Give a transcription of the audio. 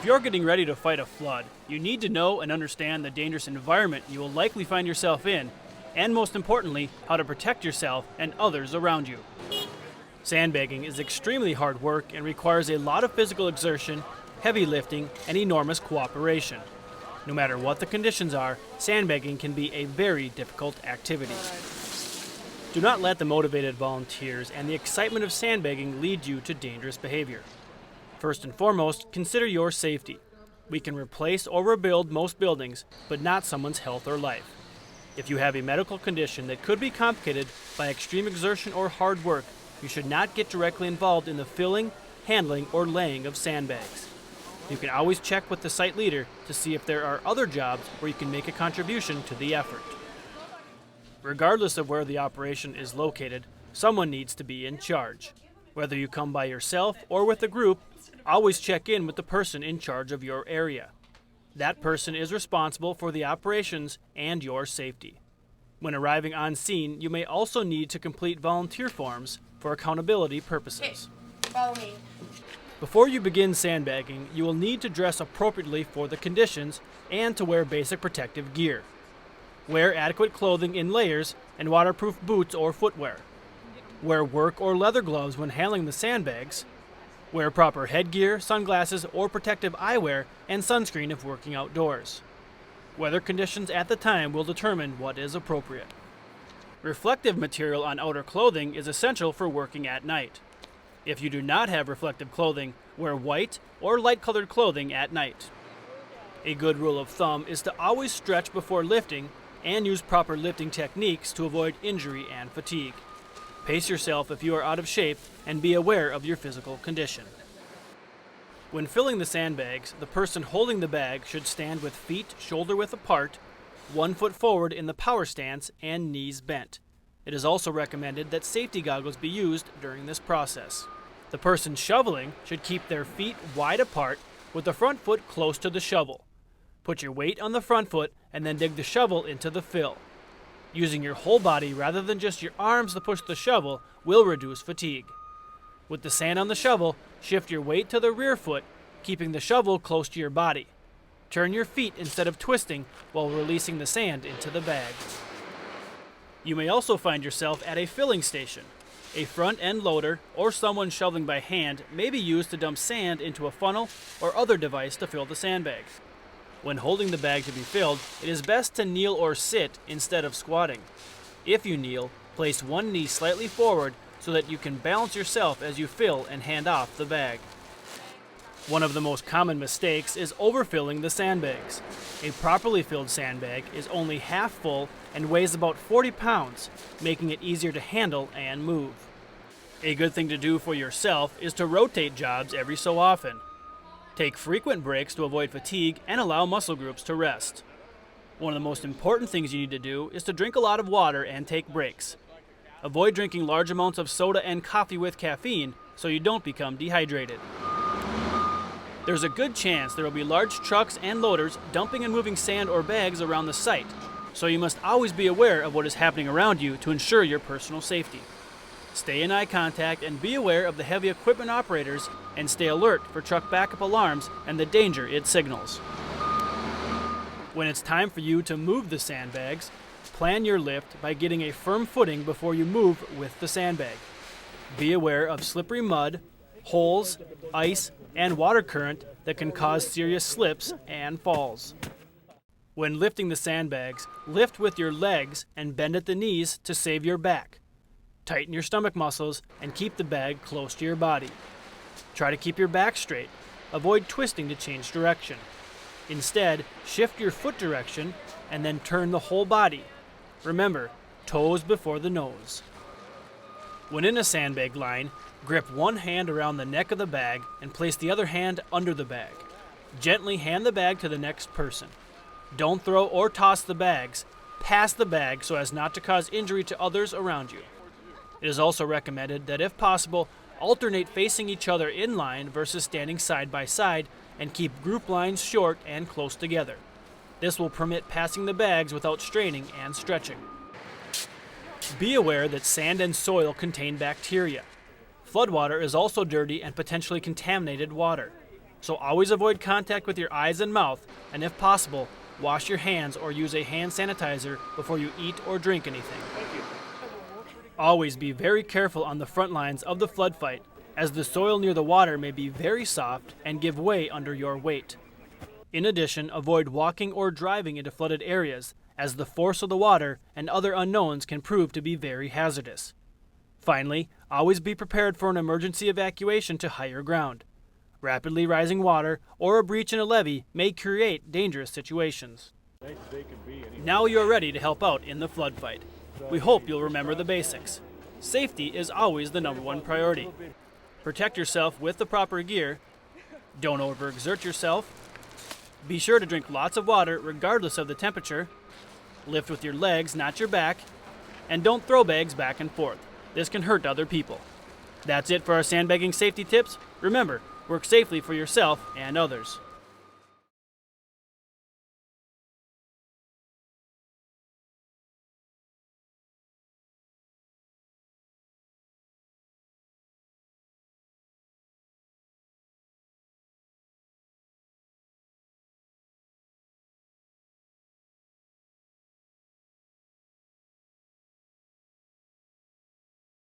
you're getting ready to fight a flood, you need to know and understand the dangerous environment you will likely find yourself in, and most importantly, how to protect yourself and others around you. Sandbagging is extremely hard work and requires a lot of physical exertion, heavy lifting, and enormous cooperation. No matter what the conditions are, sandbagging can be a very difficult activity. Do not let the motivated volunteers and the excitement of sandbagging lead you to dangerous behavior. First and foremost, consider your safety. We can replace or rebuild most buildings, but not someone's health or life. If you have a medical condition that could be complicated by extreme exertion or hard work, you should not get directly involved in the filling, handling, or laying of sandbags. You can always check with the site leader to see if there are other jobs where you can make a contribution to the effort. Regardless of where the operation is located, someone needs to be in charge. Whether you come by yourself or with a group, always check in with the person in charge of your area. That person is responsible for the operations and your safety. When arriving on scene, you may also need to complete volunteer forms for accountability purposes. Follow me. Before you begin sandbagging, you will need to dress appropriately for the conditions and to wear basic protective gear. Wear adequate clothing in layers and waterproof boots or footwear. Wear work or leather gloves when handling the sandbags. Wear proper headgear, sunglasses, or protective eyewear and sunscreen if working outdoors. Weather conditions at the time will determine what is appropriate. Reflective material on outer clothing is essential for working at night. If you do not have reflective clothing, wear white or light-colored clothing at night. A good rule of thumb is to always stretch before lifting and use proper lifting techniques to avoid injury and fatigue. Pace yourself if you are out of shape and be aware of your physical condition. When filling the sandbags, the person holding the bag should stand with feet shoulder-width apart, 1 foot forward in the power stance, and knees bent. It is also recommended that safety goggles be used during this process. The person shoveling should keep their feet wide apart with the front foot close to the shovel. Put your weight on the front foot and then dig the shovel into the fill. Using your whole body rather than just your arms to push the shovel will reduce fatigue. With the sand on the shovel, shift your weight to the rear foot, keeping the shovel close to your body. Turn your feet instead of twisting while releasing the sand into the bag. You may also find yourself at a filling station. A front-end loader or someone shoveling by hand may be used to dump sand into a funnel or other device to fill the sandbag. When holding the bag to be filled, it is best to kneel or sit instead of squatting. If you kneel, place one knee slightly forward so that you can balance yourself as you fill and hand off the bag. One of the most common mistakes is overfilling the sandbags. A properly filled sandbag is only half full and weighs about 40 pounds, making it easier to handle and move. A good thing to do for yourself is to rotate jobs every so often. Take frequent breaks to avoid fatigue and allow muscle groups to rest. One of the most important things you need to do is to drink a lot of water and take breaks. Avoid drinking large amounts of soda and coffee with caffeine so you don't become dehydrated. There's a good chance there will be large trucks and loaders dumping and moving sand or bags around the site, so you must always be aware of what is happening around you to ensure your personal safety. Stay in eye contact and be aware of the heavy equipment operators and stay alert for truck backup alarms and the danger it signals. When it's time for you to move the sandbags, plan your lift by getting a firm footing before you move with the sandbag. Be aware of slippery mud, holes, ice, and water current that can cause serious slips and falls. When lifting the sandbags, lift with your legs and bend at the knees to save your back. Tighten your stomach muscles and keep the bag close to your body. Try to keep your back straight. Avoid twisting to change direction. Instead, shift your foot direction and then turn the whole body. Remember, toes before the nose. When in a sandbag line, grip one hand around the neck of the bag and place the other hand under the bag. Gently hand the bag to the next person. Don't throw or toss the bags. Pass the bag so as not to cause injury to others around you. It is also recommended that if possible, alternate facing each other in line versus standing side by side and keep group lines short and close together. This will permit passing the bags without straining and stretching. Be aware that sand and soil contain bacteria. Floodwater is also dirty and potentially contaminated water. So always avoid contact with your eyes and mouth, and if possible, wash your hands or use a hand sanitizer before you eat or drink anything. Always be very careful on the front lines of the flood fight, as the soil near the water may be very soft and give way under your weight. In addition, avoid walking or driving into flooded areas, as the force of the water and other unknowns can prove to be very hazardous. Finally, always be prepared for an emergency evacuation to higher ground. Rapidly rising water or a breach in a levee may create dangerous situations. Now you are ready to help out in the flood fight. We hope you'll remember the basics. Safety is always the #1 priority. Protect yourself with the proper gear. Don't overexert yourself. Be sure to drink lots of water regardless of the temperature. Lift with your legs, not your back. And don't throw bags back and forth. This can hurt other people. That's it for our sandbagging safety tips. Remember, work safely for yourself and others.